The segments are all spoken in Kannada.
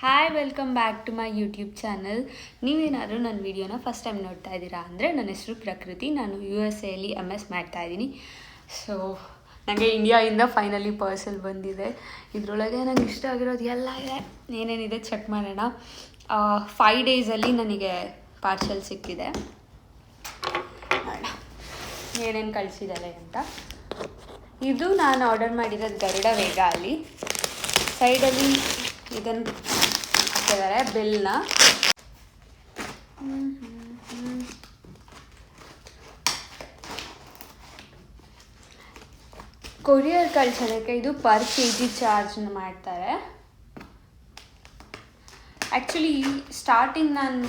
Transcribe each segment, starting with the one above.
Hi welcome back to my YouTube channel. ನೀವೇನಾದರೂ ನನ್ನ ವೀಡಿಯೋನ ಫಸ್ಟ್ ಟೈಮ್ ನೋಡ್ತಾ ಇದ್ದೀರಾ ಅಂದರೆ ನನ್ನ ಹೆಸರು ಪ್ರಕೃತಿ. ನಾನು USA MS ಮಾಡ್ತಾಯಿದ್ದೀನಿ. ಸೊ ನನಗೆ ಇಂಡಿಯಾಯಿಂದ ಫೈನಲಿ ಪಾರ್ಸೆಲ್ ಬಂದಿದೆ. ಇದರೊಳಗೆ ನನಗೆ ಇಷ್ಟ ಆಗಿರೋದು ಎಲ್ಲ ಇದೆ. ಏನೇನಿದೆ ಚೆಕ್ ಮಾಡೋಣ. 5 ಡೇಸಲ್ಲಿ ನನಗೆ ಪಾರ್ಸೆಲ್ ಸಿಕ್ಕಿದೆ. ನೋಡೋಣ ಏನೇನು ಕಳಿಸಿದ್ದಾರೆ ಅಂತ. ಇದು ನಾನು ಆರ್ಡರ್ ಮಾಡಿರೋದು ಗರುಡ ವೇಗ. ಅಲ್ಲಿ ಸೈಡಲ್ಲಿ ಇದನ್ನು ಹಾಕಿದ್ದಾರೆ ಬಿಲ್ನ. ಕೊರಿಯರ್ ಕಳ್ಸೋದಕ್ಕೆ ಇದು ಪರ್ kg ಚಾರ್ಜ್ನ ಮಾಡ್ತಾರೆ. ಆ್ಯಕ್ಚುಲಿ ಸ್ಟಾರ್ಟಿಂಗ್ ನಾನು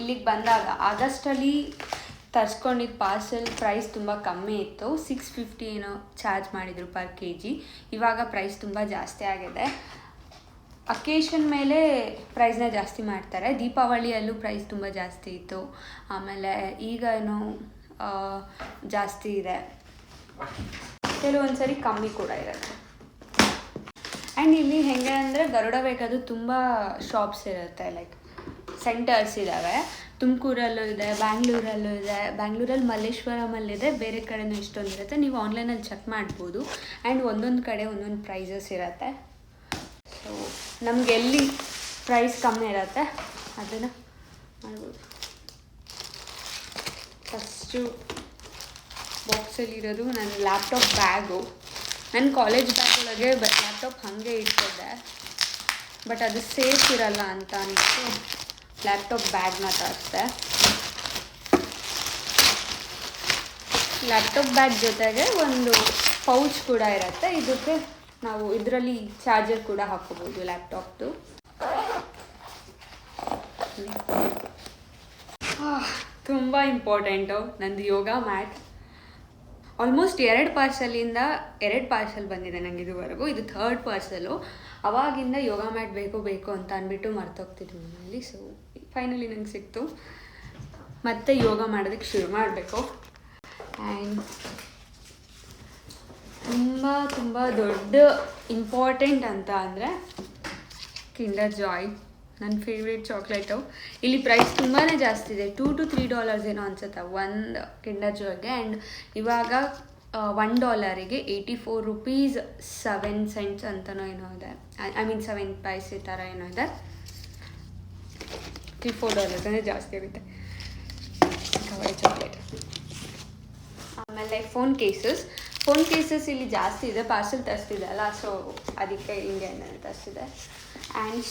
ಇಲ್ಲಿಗೆ ಬಂದಾಗ ಆಗಸ್ಟಲ್ಲಿ ತರಿಸ್ಕೊಂಡಿದ್ದು ಪಾರ್ಸೆಲ್ ಪ್ರೈಸ್ ತುಂಬ ಕಮ್ಮಿ ಇತ್ತು. 650 ಏನೋ ಚಾರ್ಜ್ ಮಾಡಿದರು ಪರ್ kg. ಇವಾಗ ಪ್ರೈಸ್ ತುಂಬ ಜಾಸ್ತಿ ಆಗಿದೆ. ಅಕೇಶನ್ ಮೇಲೆ ಪ್ರೈಸ್ನ ಜಾಸ್ತಿ ಮಾಡ್ತಾರೆ. ದೀಪಾವಳಿಯಲ್ಲೂ ಪ್ರೈಸ್ ತುಂಬ ಜಾಸ್ತಿ ಇತ್ತು. ಆಮೇಲೆ ಈಗ ಏನೋ ಜಾಸ್ತಿ ಇದೆ. ಕೆಲವೊಂದು ಸರಿ ಕಮ್ಮಿ ಕೂಡ ಇರುತ್ತೆ. ಆ್ಯಂಡ್ ಇಲ್ಲಿ ಹೇಗೆ ಅಂದರೆ ಗರುಡ ವೇಗದು ತುಂಬ ಶಾಪ್ಸ್ ಇರುತ್ತೆ. ಲೈಕ್ ಸೆಂಟರ್ಸ್ ಇದ್ದಾವೆ. ತುಮಕೂರಲ್ಲೂ ಇದೆ, ಬ್ಯಾಂಗ್ಳೂರಲ್ಲೂ ಇದೆ. ಬ್ಯಾಂಗ್ಳೂರಲ್ಲಿ ಮಲ್ಲೇಶ್ವರಮಲ್ಲಿದೆ, ಬೇರೆ ಕಡೆನೂ ಇಷ್ಟೊಂದು ಇರುತ್ತೆ. ನೀವು ಆನ್ಲೈನಲ್ಲಿ ಚೆಕ್ ಮಾಡ್ಬೋದು. ಆ್ಯಂಡ್ ಒಂದೊಂದು ಕಡೆ ಒಂದೊಂದು ಪ್ರೈಸಸ್ ಇರುತ್ತೆ. ಸೊ ನಮ್ಗೆ ಎಲ್ಲಿ ಪ್ರೈಸ್ ಕಮ್ಮಿ ಇರುತ್ತೆ ಅದನ್ನು ಮಾಡ್ಬೋದು. ಫಸ್ಟು ಬಾಕ್ಸಲ್ಲಿರೋದು ನನ್ನ ಲ್ಯಾಪ್ಟಾಪ್ ಬ್ಯಾಗು. ನನ್ನ ಕಾಲೇಜ್ ಬ್ಯಾಗ್ ಒಳಗೆ ಲ್ಯಾಪ್ಟಾಪ್ ಹಾಗೆ ಇಟ್ಟಿದ್ದೆ, ಬಟ್ ಅದು ಸೇಫ್ ಇರಲ್ಲ ಅಂತ ಅಂದ್ಬಿಟ್ಟು ಲ್ಯಾಪ್ಟಾಪ್ ಬ್ಯಾಗ್ನ ತರಿಸ್ದೆ. ಲ್ಯಾಪ್ಟಾಪ್ ಬ್ಯಾಗ್ ಜೊತೆಗೆ ಒಂದು ಪೌಚ್ ಕೂಡ ಇರುತ್ತೆ. ಇದಕ್ಕೆ ನಾವು ಇದರಲ್ಲಿ ಚಾರ್ಜರ್ ಕೂಡ ಹಾಕೋಬೋದು ಲ್ಯಾಪ್ಟಾಪ್ದು. ತುಂಬ ಇಂಪಾರ್ಟೆಂಟು ನಂದು ಯೋಗ ಮ್ಯಾಟ್. ಆಲ್ಮೋಸ್ಟ್ 2 ಪಾರ್ಸೆಲ್ ಬಂದಿದೆ ನನಗೆ ಇದುವರೆಗೂ. ಇದು 3rd ಪಾರ್ಸೆಲು. ಅವಾಗಿಂದ ಯೋಗ ಮ್ಯಾಟ್ ಬೇಕು ಅಂತ ಅಂದ್ಬಿಟ್ಟು ಮರ್ತೋಗ್ತಿದ್ವಿ ಮನೇಲಿ. ಸೊ ಫೈನಲಿ ನಂಗೆ ಸಿಕ್ತು. ಮತ್ತೆ ಯೋಗ ಮಾಡೋದಕ್ಕೆ ಶುರು ಮಾಡಬೇಕು. ಆ್ಯಂಡ್ ತುಂಬ ದೊಡ್ಡ ಇಂಪಾರ್ಟೆಂಟ್ ಅಂತ ಅಂದರೆ ಕಿಂಡರ್ ಜಾಯ್, ನನ್ನ ಫೇವ್ರೇಟ್ ಚಾಕ್ಲೇಟು. ಇಲ್ಲಿ ಪ್ರೈಸ್ ತುಂಬಾ ಜಾಸ್ತಿ ಇದೆ. $2 to $3 ಏನೋ ಅನ್ಸುತ್ತೆ ಒಂದು ಕಿಂಡರ್ ಜಾಯ್ಗೆ. ಆ್ಯಂಡ್ ಇವಾಗ $1ಗೆ 84 ರೂಪೀಸ್ 7 ಸೆಂಟ್ಸ್ ಅಂತನೋ ಏನೋ ಇದೆ. ಐ ಮೀನ್ 7 ಪೈಸೆ ಥರ ಏನೋ ಇದೆ. $3-4 ಅಂದರೆ ಜಾಸ್ತಿ ಆಗುತ್ತೆ ಕವರ್ ಚಾಕ್ಲೇಟ್. ಆಮೇಲೆ ಫೋನ್ ಕೇಸಸ್ ಇಲ್ಲಿ ಜಾಸ್ತಿ ಇದೆ. ಪಾರ್ಸೆಲ್ ತರಿಸ್ತಿದೆ ಅಲ್ಲ, ಸೊ ಅದಕ್ಕೆ ಹಿಂಗೆ ತರಿಸಿದೆ. ಆ್ಯಂಡ್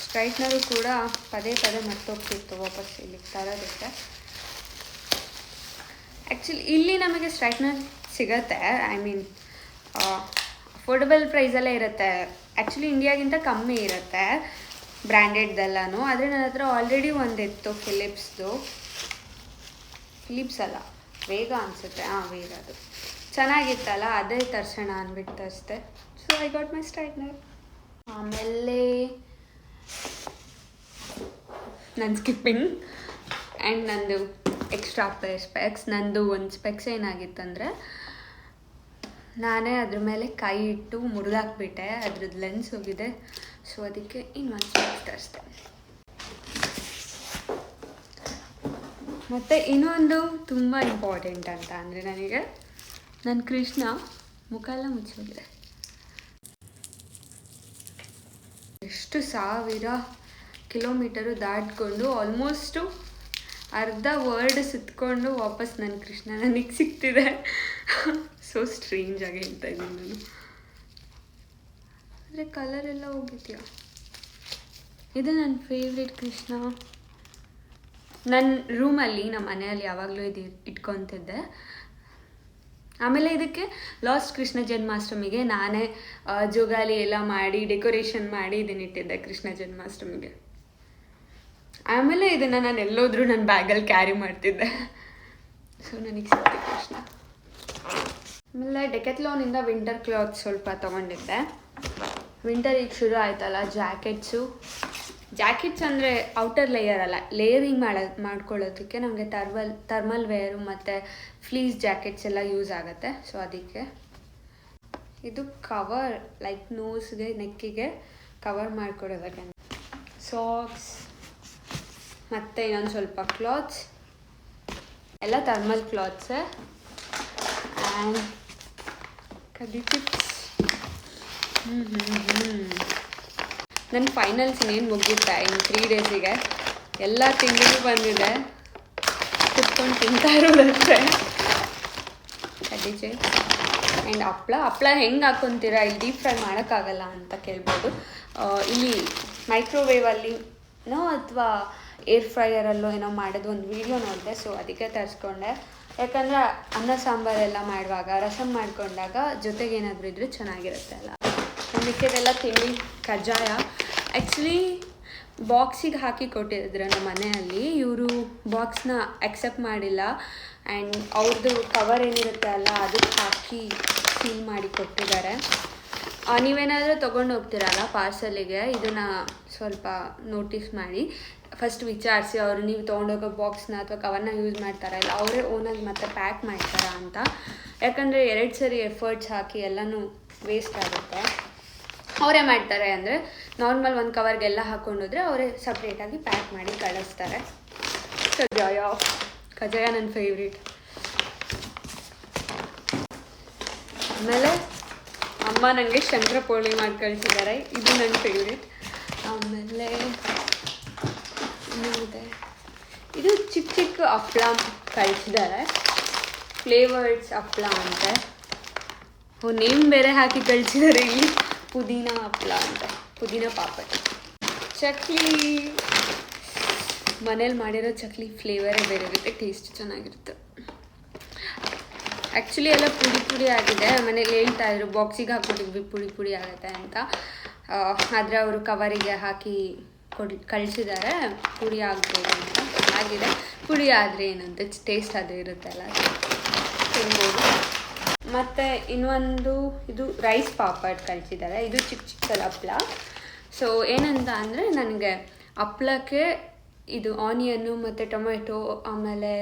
ಸ್ಟ್ರೈಟ್ನರು ಕೂಡ ಪದೇ ಮರ್ತೋಗ್ತಿತ್ತು ವಾಪಸ್ ಇಲ್ಲಿಗೆ ತರೋದಕ್ಕೆ. ಆ್ಯಕ್ಚುಲಿ ಇಲ್ಲಿ ನಮಗೆ ಸ್ಟ್ರೈಟ್ನರ್ ಸಿಗುತ್ತೆ. ಐ ಮೀನ್ ಅಫೋರ್ಡಬಲ್ ಪ್ರೈಸಲ್ಲೇ ಇರುತ್ತೆ. ಆ್ಯಕ್ಚುಲಿ ಇಂಡಿಯಾಗಿಂತ ಕಮ್ಮಿ ಇರುತ್ತೆ ಬ್ರ್ಯಾಂಡೆಡ್ದೆಲ್ಲನೂ. ಆದರೆ ನನ್ನ ಹತ್ರ ಆಲ್ರೆಡಿ ಒಂದಿತ್ತು ಫಿಲಿಪ್ಸ್ ಅಲ್ಲ, ವೇಗ ಅನಿಸುತ್ತೆ. ವೇಗ ಅದು ಚೆನ್ನಾಗಿತ್ತಲ್ಲ, ಅದೇ ತರ್ಸೋಣ ಅಂದ್ಬಿಟ್ಟು ತರಿಸ್ದೆ. So I got my straightener. ಆಮೇಲೆ ನನ್ನ ಸ್ಕಿಪ್ಪಿಂಗ್ ಆ್ಯಂಡ್ ನಂದು ಎಕ್ಸ್ಟ್ರಾ ಸ್ಪೆಕ್ಸ್. ನಂದು ಒಂದು ಸ್ಪೆಕ್ಸ್ ಏನಾಗಿತ್ತಂದರೆ ನಾನೇ ಅದ್ರ ಮೇಲೆ ಕೈ ಇಟ್ಟು ಮುರಿದಾಕ್ಬಿಟ್ಟೆ. ಅದ್ರದ್ದು ಲೆನ್ಸ್ ಹೋಗಿದೆ. ಸೊ ಅದಕ್ಕೆ ಇನ್ನೊಂದು ಸ್ಪೆಕ್ಸ್ ತರಿಸ್ದೆ. ಮತ್ತು ಇನ್ನೊಂದು ತುಂಬ ಇಂಪಾರ್ಟೆಂಟ್ ಅಂತ ಅಂದರೆ ನನಗೆ ನನ್ನ ಕೃಷ್ಣ ಮುಖ ಎಲ್ಲ ಮುಚ್ಚೋಗಿದೆ. ಎಷ್ಟು 1000 ಕಿಲೋಮೀಟರು ದಾಟ್ಕೊಂಡು ಆಲ್ಮೋಸ್ಟು ಅರ್ಧ ವರ್ಲ್ಡ್ ಸುತ್ತಕೊಂಡು ವಾಪಸ್ ನನ್ನ ಕೃಷ್ಣ ನನಗೆ ಸಿಗ್ತಿದೆ. ಸೊ ಸ್ಟ್ರೇಂಜ್ ಆಗಿ ಹೇಳ್ತಾ ಇದ್ದೀನಿ ನಾನು. ಆದರೆ ಕಲರೆಲ್ಲ ಹೋಗಿದೆಯಾ. ಇದು ನನ್ನ ಫೇವ್ರೆಟ್ ಕೃಷ್ಣ. ನನ್ನ ರೂಮಲ್ಲಿ, ನಮ್ಮ ಮನೆಯಲ್ಲಿ ಯಾವಾಗಲೂ ಇದು ಇಟ್ಕೊತಿದ್ದೆ. ಆಮೇಲೆ ಇದಕ್ಕೆ ಲಾಸ್ಟ್ ಕೃಷ್ಣ ಜನ್ಮಾಷ್ಟಮಿಗೆ ನಾನೇ ಜೋಗಾಲಿ ಎಲ್ಲ ಮಾಡಿ ಡೆಕೋರೇಷನ್ ಮಾಡಿ ಇದನ್ನಿಟ್ಟಿದ್ದೆ ಕೃಷ್ಣ ಜನ್ಮಾಷ್ಟಮಿಗೆ. ಆಮೇಲೆ ಇದನ್ನು ನಾನು ಎಲ್ಲೋದ್ರೂ ನನ್ನ ಬ್ಯಾಗಲ್ಲಿ ಕ್ಯಾರಿ ಮಾಡ್ತಿದ್ದೆ. ಸೊ ನನಗೆ ಸಿಕ್ತು ಕೃಷ್ಣ. ಆಮೇಲೆ ಡೆಕೆತ್ಲಾನಿಂದ ವಿಂಟರ್ ಕ್ಲಾತ್ ಸ್ವಲ್ಪ ತೊಗೊಂಡಿದ್ದೆ. ವಿಂಟರ್ ಈಗ ಶುರು ಆಯ್ತಲ್ಲ, ಜಾಕೆಟ್ಸ್ ಅಂದರೆ ಔಟರ್ ಲೇಯರ್ ಅಲ್ಲ, ಲೇಯರಿಂಗ್ ಮಾಡ್ಕೊಳ್ಳೋದಕ್ಕೆ ನಮಗೆ ಥರ್ಮಲ್ ವೇರು ಮತ್ತು ಫ್ಲೀಸ್ ಜಾಕೆಟ್ಸ್ ಎಲ್ಲ ಯೂಸ್ ಆಗುತ್ತೆ. ಸೊ ಅದಕ್ಕೆ ಇದು ಕವರ್ ಲೈಕ್ ನೋಸ್ಗೆ ನೆಕ್ಕಿಗೆ ಕವರ್ ಮಾಡಿಕೊಡೋದಕ್ಕೆ. ಸಾಕ್ಸ್ ಮತ್ತು ಇನ್ನೊಂದು ಸ್ವಲ್ಪ ಕ್ಲಾತ್ಸ್, ಎಲ್ಲ ಥರ್ಮಲ್ ಕ್ಲಾತ್ಸೇ. ಆ್ಯಂಡ್ ಕಡ್ಡಿ ಚಿಪ್ಸ್. ನನ್ನ ಫೈನಲ್ಸ್ ಇನ್ನೇನು ಮುಗಿಯುತ್ತಾ ಇನ್ನು 3 ಡೇಸಿಗೆ. ಎಲ್ಲ ತಿಂಡಿಗೂ ಬಂದಿದೆ, ಕುತ್ಕೊಂಡು ತಿಂತಾ ಇರೋದಷ್ಟೇ. ಕಡ್ಡಿ ಚಿಪ್ಸ್ ಆ್ಯಂಡ್ ಹಪ್ಳ ಹೆಂಗೆ ಹಾಕ್ಕೊತೀರಾ, ಇಲ್ಲಿ ಡೀಪ್ ಫ್ರೈ ಮಾಡೋಕ್ಕಾಗಲ್ಲ ಅಂತ ಕೇಳ್ಬೋದು. ಇಲ್ಲಿ ಮೈಕ್ರೋವೇವಲ್ಲಿನೋ ಅಥವಾ ಏರ್ ಫ್ರೈಯರಲ್ಲೋ ಏನೋ ಮಾಡೋದು ಒಂದು ವೀಡಿಯೋ ನೋಡಿದೆ, ಸೊ ಅದಕ್ಕೆ ತರಿಸ್ಕೊಂಡೆ. ಯಾಕಂದರೆ ಅನ್ನ ಸಾಂಬಾರೆಲ್ಲ ಮಾಡುವಾಗ, ರಸಮ್ ಮಾಡಿಕೊಂಡಾಗ ಜೊತೆಗೆ ಏನಾದರೂ ಇದ್ದರೆ ಚೆನ್ನಾಗಿರುತ್ತೆ ಅಲ್ಲ. ಮಿಕ್ಕಿದೆಲ್ಲ ತಿಂಡಿ ಕಜ್ಜಾಯ. ಆ್ಯಕ್ಚುಲಿ ಬಾಕ್ಸಿಗೆ ಹಾಕಿ ಕೊಟ್ಟಿದ್ರು ನಮ್ಮ ಮನೆಯಲ್ಲಿ, ಇವರು ಬಾಕ್ಸ್ನ ಅಕ್ಸೆಪ್ಟ್ ಮಾಡಿಲ್ಲ. ಆ್ಯಂಡ್ ಅವ್ರದ್ದು ಕವರ್ ಏನಿರುತ್ತೆ ಅಲ್ಲ ಅದಕ್ಕೆ ಹಾಕಿ ಸೀಲ್ ಮಾಡಿ ಕೊಟ್ಟಿದ್ದಾರೆ. ನೀವೇನಾದರೂ ತೊಗೊಂಡು ಹೋಗ್ತೀರಲ್ಲ ಪಾರ್ಸಲಿಗೆ, ಇದನ್ನು ಸ್ವಲ್ಪ ನೋಟಿಸ್ ಮಾಡಿ, ಫಸ್ಟ್ ವಿಚಾರಿಸಿ ಅವರು ನೀವು ತೊಗೊಂಡೋಗೋ ಬಾಕ್ಸ್ನ ಅಥವಾ ಕವರ್ನ ಯೂಸ್ ಮಾಡ್ತಾರಾ ಇಲ್ಲ ಅವರೇ ಓನಾಗಿ ಮತ್ತೆ ಪ್ಯಾಕ್ ಮಾಡ್ತಾರಾ ಅಂತ. ಯಾಕಂದರೆ 2 ಸರಿ ಎಫರ್ಟ್ಸ್ ಹಾಕಿ ಎಲ್ಲನೂ ವೇಸ್ಟ್ ಆಗುತ್ತೆ. ಅವರೇ ಮಾಡ್ತಾರೆ ಅಂದರೆ ನಾರ್ಮಲ್ ಒಂದು ಕವರ್ಗೆಲ್ಲ ಹಾಕ್ಕೊಂಡೋದ್ರೆ ಅವರೇ ಸಪ್ರೇಟಾಗಿ ಪ್ಯಾಕ್ ಮಾಡಿ ಕಳಿಸ್ತಾರೆ. ಕಜ್ಜಾಯ ನನ್ನ ಫೇವ್ರೇಟ್. ಆಮೇಲೆ ಅಮ್ಮ ನನಗೆ ಶಂಕರಪೋಳಿ ಮಾಡಿ ಕಳಿಸಿದ್ದಾರೆ, ಇದು ನನ್ನ ಫೇವ್ರೇಟ್. ಆಮೇಲೆ ಇನ್ನೊಂದಿದೆ, ಇದು ಚಿಕ್ಕ ಚಿಕ್ಕ ಹಪ್ಪಳ ಕಳಿಸಿದ್ದಾರೆ, ಫ್ಲೇವರ್ಡ್ಸ್ ಹಪ್ಪಳ ಅಂತೆ. ನೇಮ್ ಬೇರೆ ಹಾಕಿ ಕಳಿಸಿದ್ದಾರೆ ಇಲ್ಲಿ, ಪುದೀನ ಹಪ್ಪಳ ಅಂತ, ಪುದೀನ ಪಾಪಡ್. ಚಕ್ಲಿ, ಮನೇಲಿ ಮಾಡಿರೋ ಚಕ್ಲಿ ಫ್ಲೇವರೇ ಬೇರೆ ಇರುತ್ತೆ, ಟೇಸ್ಟ್ ಚೆನ್ನಾಗಿರುತ್ತೆ. ಆ್ಯಕ್ಚುಲಿ ಎಲ್ಲ ಪುಡಿ ಆಗಿದೆ. ಮನೇಲಿ ಹೇಳ್ತಾ ಇದ್ರು ಬಾಕ್ಸಿಗೆ ಹಾಕ್ಕೊಟ್ಟಿದ್ವಿ ಪುಡಿ ಆಗುತ್ತೆ ಅಂತ, ಆದರೆ ಅವರು ಕವರಿಗೆ ಹಾಕಿ ಕಳಿಸಿದ್ದಾರೆ ಪುಡಿ ಆಗ್ಬೋದು ಅಂತ. ಆಗಿದೆ, ಪುಡಿ ಆದರೆ ಏನಂತೆ ಟೇಸ್ಟ್ ಅದು ಇರುತ್ತಲ್ಲ, ತಿನ್ಬೋದು. ಮತ್ತು ಇನ್ನೊಂದು ಇದು ರೈಸ್ ಪಾಪಡ್ ಕಳಿಸಿದ್ದಾರೆ, ಇದು ಚಿಕ್ಕ ಹಪ್ಪಳ. ಸೊ ಏನಂತ ಅಂದರೆ ನನಗೆ ಹಪ್ಪಳಕ್ಕೆ ಇದು ಆನಿಯನ್ನು ಮತ್ತು ಟೊಮೆಟೊ ಆಮೇಲೆ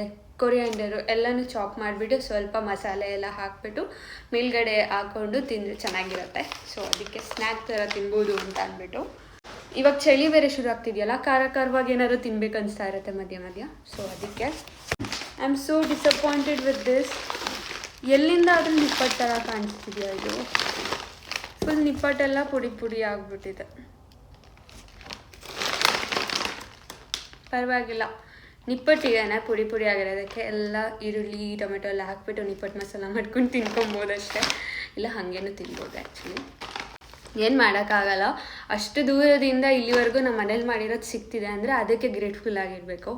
ಕೊರಿಯಾಂಡರು ಎಲ್ಲನೂ ಚಾಪ್ ಮಾಡಿಬಿಟ್ಟು ಸ್ವಲ್ಪ ಮಸಾಲೆ ಎಲ್ಲ ಹಾಕಿಬಿಟ್ಟು ಮೇಲ್ಗಡೆ ಹಾಕ್ಕೊಂಡು ತಿಂದರೆ ಚೆನ್ನಾಗಿರುತ್ತೆ. ಸೊ ಅದಕ್ಕೆ ಸ್ನ್ಯಾಕ್ ಥರ ತಿನ್ಬೋದು ಅಂತ ಅಂದ್ಬಿಟ್ಟು. ಇವಾಗ ಚಳಿ ಬೇರೆ ಶುರು ಆಗ್ತಿದೆಯಲ್ಲ, ಖಾರವಾಗಿ ಏನಾದ್ರು ತಿನ್ಬೇಕು ಅನಿಸ್ತಾ ಇರುತ್ತೆ ಮಧ್ಯ. ಸೊ ಅದಕ್ಕೆ I am so disappointed with this. ಎಲ್ಲಿಂದ ಆದರೂ ನಿಪ್ಪಟ್ಟು ಥರ ಕಾಣಿಸ್ತಿದೆಯಾ, ಇದು ಫುಲ್ ನಿಪ್ಪಟ್ಟೆಲ್ಲ ಪುಡಿ ಆಗಿಬಿಟ್ಟಿದೆ. ಪರವಾಗಿಲ್ಲ, ನಿಪ್ಪಟ್ಟಿಗೆನೆ ಪುಡಿ ಆಗಿರೋದಕ್ಕೆ ಎಲ್ಲ ಈರುಳ್ಳಿ ಟೊಮೆಟೊ ಎಲ್ಲ ಹಾಕ್ಬಿಟ್ಟು ನಿಪ್ಪಟ್ಟು ಮಸಾಲ ಮಾಡ್ಕೊಂಡು ತಿನ್ಕೊಬೋದಷ್ಟೇ, ಇಲ್ಲ ಹಾಗೇನೂ ತಿನ್ಬೋದು. ಆ್ಯಕ್ಚುಲಿ ಏನು ಮಾಡೋಕ್ಕಾಗಲ್ಲ, ಅಷ್ಟು ದೂರದಿಂದ ಇಲ್ಲಿವರೆಗೂ ನಮ್ಮ ಮನೇಲಿ ಮಾಡಿರೋದು ಸಿಗ್ತಿದೆ ಅಂದರೆ ಅದಕ್ಕೆ ಗ್ರೇಟ್ಫುಲ್ ಆಗಿರಬೇಕು.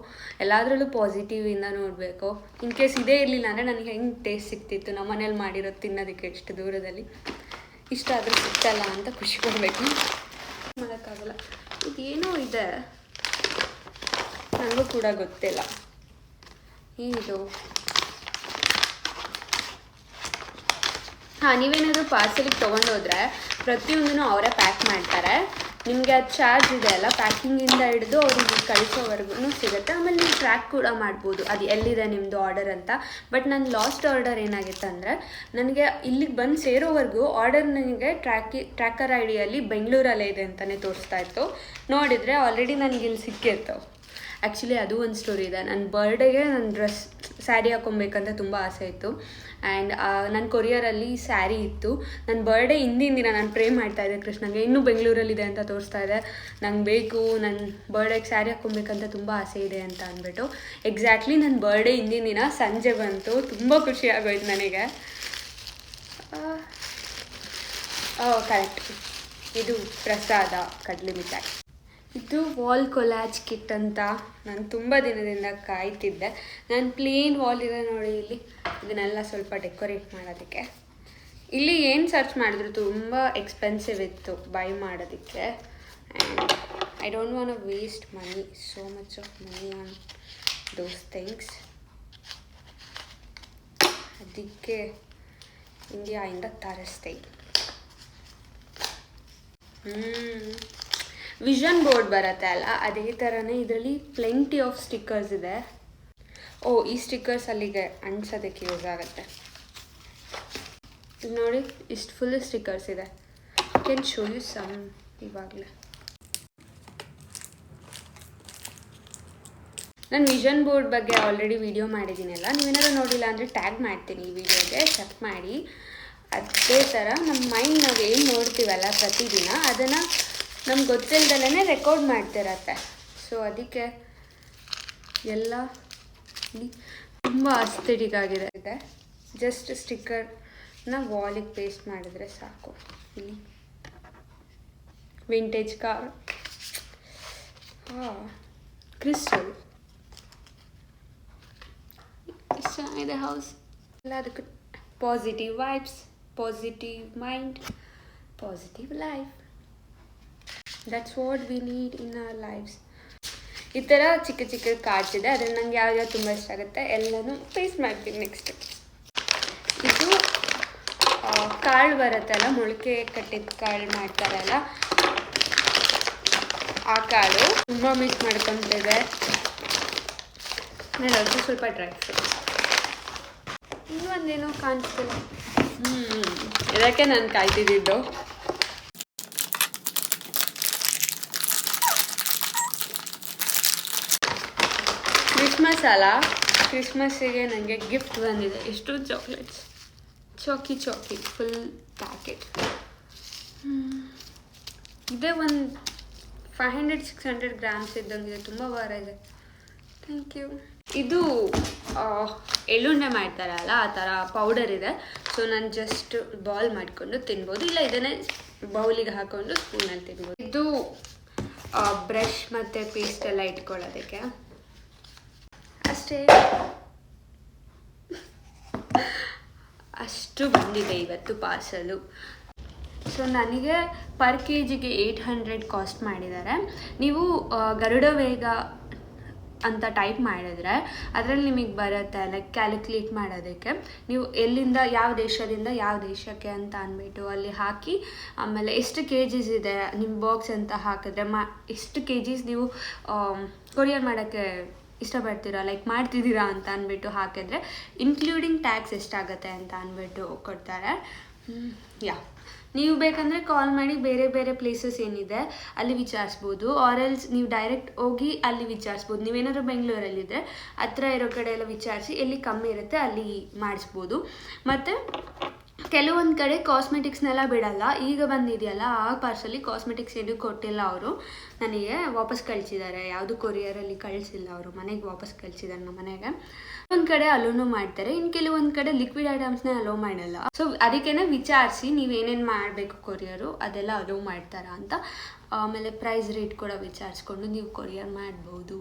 ಎಲ್ಲದರಲ್ಲೂ ಪಾಸಿಟಿವಿಂದ ನೋಡಬೇಕು. ಇನ್ ಕೇಸ್ ಇದೇ ಇರಲಿಲ್ಲ ಅಂದರೆ ನನಗೆ ಹೆಂಗೆ ಟೇಸ್ಟ್ ಸಿಗ್ತಿತ್ತು ನಮ್ಮ ಮನೇಲಿ ಮಾಡಿರೋದು ತಿನ್ನೋದಕ್ಕೆ, ಎಷ್ಟು ದೂರದಲ್ಲಿ ಇಷ್ಟ ಆದರೂ ಸಿಗ್ತಲ್ಲ ಅಂತ ಖುಷಿ ಪಡಬೇಕು. ಮಾಡೋಕ್ಕಾಗಲ್ಲ. ಇದೇನೋ ಇದೆ, ನನಗೂ ಕೂಡ ಗೊತ್ತಿಲ್ಲ ಏನಿದು. ನೀವೇನಾದರೂ ಪಾರ್ಸಲಿಗೆ ತೊಗೊಂಡೋದ್ರೆ ಪ್ರತಿಯೊಂದೂ ಅವರೇ ಪ್ಯಾಕ್ ಮಾಡ್ತಾರೆ. ನಿಮಗೆ ಅದು ಚಾರ್ಜ್ ಇದೆ ಅಲ್ಲ, ಪ್ಯಾಕಿಂಗಿಂದ ಹಿಡಿದು ಅವ್ರಿಗೆ ಕಳಿಸೋವರೆಗೂ ಸಿಗುತ್ತೆ. ಆಮೇಲೆ ನೀವು ಟ್ರ್ಯಾಕ್ ಕೂಡ ಮಾಡ್ಬೋದು ಅದು ಎಲ್ಲಿದೆ ನಿಮ್ಮದು ಆರ್ಡರ್ ಅಂತ. ಬಟ್ ನನ್ನ ಲಾಸ್ಟ್ ಆರ್ಡರ್ ಏನಾಗಿತ್ತು ಅಂದರೆ, ನನಗೆ ಇಲ್ಲಿಗೆ ಬಂದು ಸೇರೋವರೆಗೂ ಆರ್ಡರ್ ನನಗೆ ಟ್ರ್ಯಾಕರ್ ಐ ಡಿಯಲ್ಲಿ ಬೆಂಗಳೂರಲ್ಲೇ ಇದೆ ಅಂತಲೇ ತೋರಿಸ್ತಾ ಇತ್ತು. ನೋಡಿದರೆ ಆಲ್ರೆಡಿ ನನಗೆ ಇಲ್ಲಿ ಸಿಕ್ಕಿತ್ತು. ಆ್ಯಕ್ಚುಲಿ ಅದು ಒಂದು ಸ್ಟೋರಿ ಇದೆ. ನನ್ನ ಬರ್ಡೇಗೆ ನನ್ನ ಸ್ಯಾರಿ ಹಾಕ್ಕೊಬೇಕಂತ ತುಂಬ ಆಸೆ ಇತ್ತು. ಆ್ಯಂಡ್ ನನ್ನ ಕೊರಿಯರಲ್ಲಿ ಸ್ಯಾರಿ ಇತ್ತು. ನನ್ನ ಬರ್ಡೇ ಹಿಂದಿನ ದಿನ ನಾನು ಪ್ರೇ ಮಾಡ್ತಾಯಿದ್ದೆ ಕೃಷ್ಣಂಗೆ, ಇನ್ನೂ ಬೆಂಗಳೂರಲ್ಲಿದೆ ಅಂತ ತೋರಿಸ್ತಾ ಇದೆ, ನಂಗೆ ಬೇಕು, ನನ್ನ ಬರ್ಡೇಗೆ ಸ್ಯಾರಿ ಹಾಕ್ಕೊಬೇಕಂತ ತುಂಬ ಆಸೆ ಇದೆ ಅಂತ ಅಂದ್ಬಿಟ್ಟು. ಎಕ್ಸಾಕ್ಟ್ಲಿ ನನ್ನ ಬರ್ಡೇ ಹಿಂದಿನ ದಿನ ಸಂಜೆ ಬಂತು. ತುಂಬ ಖುಷಿ ಆಗೋಯ್ತು ನನಗೆ. ಕರೆಕ್ಟ್, ಇದು ಪ್ರಸಾದ ಕಡ್ಲೆ ಮಿಠಾಯಿ. ಇದು ವಾಲ್ ಕೊಲಾಜ್ ಕಿಟ್ ಅಂತ ನಾನು ತುಂಬ ದಿನದಿಂದ ಕಾಯ್ತಿದ್ದೆ. ನಾನು ಪ್ಲೇನ್ ವಾಲ್ ಇದೆ ನೋಡಿ ಇಲ್ಲಿ, ಇದನ್ನೆಲ್ಲ ಸ್ವಲ್ಪ ಡೆಕೋರೇಟ್ ಮಾಡೋದಕ್ಕೆ. ಇಲ್ಲಿ ಏನು ಸರ್ಚ್ ಮಾಡಿದ್ರು ತುಂಬ ಎಕ್ಸ್ಪೆನ್ಸಿವ್ ಇತ್ತು ಬೈ ಮಾಡೋದಕ್ಕೆ. And I don't want to waste money, so much of money on those things. ಅದಕ್ಕೆ ಇಂಡಿಯಾಯಿಂದ ತರಿಸ್ದೆ. ವಿಷನ್ ಬೋರ್ಡ್ ಬರುತ್ತೆ ಅಲ್ಲ, ಅದೇ ಥರನೇ ಇದರಲ್ಲಿ ಪ್ಲೆಂಟಿ ಆಫ್ ಸ್ಟಿಕ್ಕರ್ಸ್ ಇದೆ. ಈ ಸ್ಟಿಕ್ಕರ್ಸ್ ಅಲ್ಲಿಗೆ ಅಂಟಿಸೋದಕ್ಕೆ ಯೂಸ್ ಆಗುತ್ತೆ. ನೋಡಿ ಇಷ್ಟು ಫುಲ್ ಸ್ಟಿಕ್ಕರ್ಸ್ ಇದೆ. ಕ್ಯಾನ್ ಶೋ ಯು ಸಮ್ ಇವಾಗಲೇ. ನಾನು ವಿಷನ್ ಬೋರ್ಡ್ ಬಗ್ಗೆ ಆಲ್ರೆಡಿ ವಿಡಿಯೋ ಮಾಡಿದ್ದೀನಲ್ಲ, ನೀವೇನಾದ್ರು ನೋಡಿಲ್ಲ ಅಂದರೆ ಟ್ಯಾಗ್ ಮಾಡ್ತೀನಿ ಈ ವಿಡಿಯೋಗೆ, ಚೆಕ್ ಮಾಡಿ. ಅದೇ ಥರ ನಮ್ಮ ಮೈಂಡ್ ನಾವು ಏನು ನೋಡ್ತೀವಲ್ಲ ಪ್ರತಿದಿನ ಅದನ್ನು ನಮ್ಗೆ ಗೊತ್ತಿಲ್ದಲೇ ರೆಕಾರ್ಡ್ ಮಾಡ್ತಿರತ್ತೆ. ಸೊ ಅದಕ್ಕೆ ಎಲ್ಲ ತುಂಬ ಅಸ್ಥೆಟಿಕ್ ಆಗಿದೆ. ಜಸ್ಟ್ ಸ್ಟಿಕ್ಕರ್ನ ವಾಲಿಗೆ ಪೇಸ್ಟ್ ಮಾಡಿದ್ರೆ ಸಾಕು. ಇಲ್ಲಿ ವಿಂಟೇಜ್ ಕಾರ್, ಕ್ರಿಸ್ಟಲ್ ಚೆನ್ನಾಗಿದೆ ಹೌಸ್ ಎಲ್ಲ. ಅದಕ್ಕೆ positive vibes, positive mind, positive life. That's what we need in our lifes. ಈ ಥರ ಚಿಕ್ಕ ಚಿಕ್ಕ ಕಾರ್ಡ್ಸ್ ಇದೆ, ಅದನ್ನು ನಂಗೆ ಯಾವ್ಯಾವ ತುಂಬ ಇಷ್ಟ ಆಗುತ್ತೆ ಎಲ್ಲನೂ ಪೇಸ್ಟ್ ಮಾಡ್ತೀನಿ. ನೆಕ್ಸ್ಟ್ ಇದು ಕಾಳು ಬರುತ್ತಲ್ಲ, ಮೊಳಕೆ ಕಟ್ಟಿದ ಕಾಳು ಮಾಡ್ತಾರಲ್ಲ, ಆ ಕಾಳು ತುಂಬ ಮಿಕ್ಸ್ ಮಾಡ್ಕೊತಿದೆ. ಆಮೇಲೆ ಅದು ಸ್ವಲ್ಪ ಡ್ರೈ ಫ್ರೂಟ್ಸ್. ಇನ್ನೊಂದೇನೋ ಕಾಣಿಸ್ತಿಲ್ಲ. ಇದಕ್ಕೆ ನಾನು ಕಾಯ್ತಿದ್ದು. ಕ್ರಿಸ್ಮಸ್ ಅಲ್ಲ, ಕ್ರಿಸ್ಮಸ್ಸಿಗೆ ನನಗೆ ಗಿಫ್ಟ್ ಬಂದಿದೆ. ಎಷ್ಟು ಚಾಕ್ಲೇಟ್ಸ್, ಚಾಕಿ ಫುಲ್ ಪ್ಯಾಕೆಟ್. ಇದೇ ಒಂದು 500-600 ಗ್ರಾಮ್ಸ್ ಇದ್ದಂಗಿದೆ, ತುಂಬ ಭಾರ ಇದೆ. Thank you. ಇದು ಎಳ್ಳುಂಡೆ ಮಾಡ್ತಾರಲ್ಲ ಆ ಥರ ಪೌಡರ್ ಇದೆ. ಸೊ ನಾನು ಜಸ್ಟ್ ಬಾಲ್ ಮಾಡಿಕೊಂಡು ತಿನ್ಬೋದು, ಇಲ್ಲ ಇದನ್ನೇ ಬೌಲಿಗೆ ಹಾಕ್ಕೊಂಡು ಸ್ಪೂನಲ್ಲಿ ತಿನ್ಬೋದು. ಇದು ಬ್ರಷ್ ಮತ್ತು ಪೇಸ್ಟ್ ಎಲ್ಲ ಇಟ್ಕೊಳ್ಳೋದಕ್ಕೆ ಅಷ್ಟೇ. ಅಷ್ಟು ಬಂದಿದೆ ಇವತ್ತು ಪಾರ್ಸಲು. ಸೊ ನನಗೆ ಪರ್ ಕೆ ಜಿಗೆ 800 ಕಾಸ್ಟ್ ಮಾಡಿದ್ದಾರೆ. ನೀವು ಗರುಡ ವೇಗ ಅಂತ ಟೈಪ್ ಮಾಡಿದ್ರೆ ಅದರಲ್ಲಿ ನಿಮಗೆ ಬರುತ್ತೆ, ಲೈಕ್ ಕ್ಯಾಲ್ಕುಲೇಟ್ ಮಾಡೋದಕ್ಕೆ. ನೀವು ಎಲ್ಲಿಂದ ಯಾವ ದೇಶದಿಂದ ಯಾವ ದೇಶಕ್ಕೆ ಅಂತ ಅಂದ್ಬಿಟ್ಟು ಅಲ್ಲಿ ಹಾಕಿ, ಆಮೇಲೆ ಎಷ್ಟು ಕೆ ಜಿಸ್ ಇದೆ ನಿಮ್ಮ ಬಾಕ್ಸ್ ಅಂತ ಹಾಕಿದ್ರೆ ಎಷ್ಟು ಕೆ ಜಿಸ್ ನೀವು ಕೊರಿಯರ್ ಮಾಡೋಕ್ಕೆ ಇಷ್ಟಪಡ್ತೀರಾ, ಲೈಕ್ ಮಾಡ್ತಿದ್ದೀರಾ ಅಂತ ಅಂದ್ಬಿಟ್ಟು ಹಾಕಿದ್ರೆ ಇನ್ಕ್ಲೂಡಿಂಗ್ ಟ್ಯಾಕ್ಸ್ ಎಷ್ಟಾಗುತ್ತೆ ಅಂತ ಅಂದ್ಬಿಟ್ಟು ಕೊಡ್ತಾರೆ. ನೀವು ಬೇಕಂದರೆ ಕಾಲ್ ಮಾಡಿ ಬೇರೆ ಬೇರೆ ಪ್ಲೇಸಸ್ ಏನಿದೆ ಅಲ್ಲಿ ವಿಚಾರಿಸ್ಬೋದು, ಆರ್ ಎಲ್ಸ್ ನೀವು ಡೈರೆಕ್ಟ್ ಹೋಗಿ ಅಲ್ಲಿ ವಿಚಾರಿಸ್ಬೋದು. ನೀವೇನಾದರೂ ಬೆಂಗಳೂರಲ್ಲಿದ್ದರೆ ಹತ್ರ ಇರೋ ಕಡೆ ಎಲ್ಲ ವಿಚಾರಿಸಿ ಎಲ್ಲಿ ಕಮ್ಮಿ ಇರುತ್ತೆ ಅಲ್ಲಿ ಮಾಡಿಸ್ಬೋದು. ಮತ್ತು ಕೆಲವೊಂದು ಕಡೆ ಕಾಸ್ಮೆಟಿಕ್ಸ್ನೆಲ್ಲ ಬಿಡಲ್ಲ. ಈಗ ಬಂದಿದೆಯಲ್ಲ ಆ ಪಾರ್ಸಲ್ಲಿ ಕಾಸ್ಮೆಟಿಕ್ಸ್ ಏನೂ ಕೊಟ್ಟಿಲ್ಲ, ಅವರು ನನಗೆ ವಾಪಸ್ ಕಳಿಸಿದ್ದಾರೆ. ಯಾವುದು ಕೊರಿಯರಲ್ಲಿ ಕಳಿಸಿಲ್ಲ, ಅವರು ಮನೆಗೆ ವಾಪಸ್ ಕಳಿಸಿದ್ದಾರೆ ನಮ್ಮ ಮನೆಗೆ. ಒಂದು ಕಡೆ ಅಲೋನು ಮಾಡ್ತಾರೆ, ಇನ್ನು ಕೆಲವೊಂದು ಕಡೆ ಲಿಕ್ವಿಡ್ ಐಟಮ್ಸ್ನೇ ಅಲೋ ಮಾಡಲ್ಲ. ಸೊ ಅದಕ್ಕೇ ವಿಚಾರಿಸಿ ನೀವೇನೇನು ಮಾಡಬೇಕು ಕೊರಿಯರು ಅದೆಲ್ಲ ಅಲೋ ಮಾಡ್ತಾರಾ ಅಂತ. ಆಮೇಲೆ ಪ್ರೈಸ್ ರೇಟ್ ಕೂಡ ವಿಚಾರಿಸ್ಕೊಂಡು ನೀವು ಕೊರಿಯರ್ ಮಾಡ್ಬೋದು.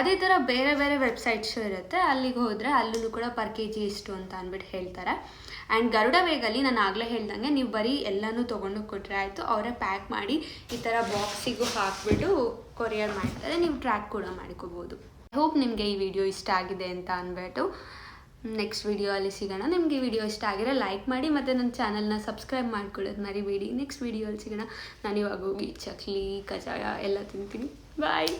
ಅದೇ ಥರ ಬೇರೆ ಬೇರೆ ವೆಬ್ಸೈಟ್ಸು ಇರುತ್ತೆ, ಅಲ್ಲಿಗೆ ಹೋದರೆ ಅಲ್ಲೂ ಕೂಡ ಪರ್ ಕೆ ಜಿ ಎಷ್ಟು ಅಂತ ಅಂದ್ಬಿಟ್ಟು ಹೇಳ್ತಾರೆ. ಆ್ಯಂಡ್ ಗರುಡ ವೇಗಲ್ಲಿ ನಾನು ಆಗಲೇ ಹೇಳ್ದಂಗೆ ನೀವು ಬರೀ ಎಲ್ಲನೂ ತೊಗೊಂಡು ಕೊಟ್ಟರೆ ಆಯಿತು, ಅವರೇ ಪ್ಯಾಕ್ ಮಾಡಿ ಈ ಥರ ಬಾಕ್ಸಿಗೂ ಹಾಕಿಬಿಟ್ಟು ಕೊರಿಯರ್ ಮಾಡ್ತಾರೆ. ನೀವು ಟ್ರ್ಯಾಕ್ ಕೂಡ ಮಾಡ್ಕೋಬೋದು. ಐ ಹೋಪ್ ನಿಮಗೆ ಈ ವಿಡಿಯೋ ಇಷ್ಟ ಆಗಿದೆ ಅಂತ ಅಂದ್ಬಿಟ್ಟು ನೆಕ್ಸ್ಟ್ ವಿಡಿಯೋ ಅಲ್ಲಿ ಸಿಗೋಣ. ನಿಮಗೆ ಈ ವಿಡಿಯೋ ಇಷ್ಟ ಆಗಿರೋ ಲೈಕ್ ಮಾಡಿ ಮತ್ತು ನನ್ನ ಚಾನಲ್ನ ಸಬ್ಸ್ಕ್ರೈಬ್ ಮಾಡ್ಕೊಳ್ಳೋದು ಮರಿಬೇಡಿ. ನೆಕ್ಸ್ಟ್ ವಿಡಿಯೋ ಅಲ್ಲಿ ಸಿಗೋಣ. ನಾನು ಇವಾಗ ಹೋಗಿ ಚಕ್ಲಿ ಕಜಾಯ ಎಲ್ಲ ತಿಂತೀನಿ. ಬಾಯ್.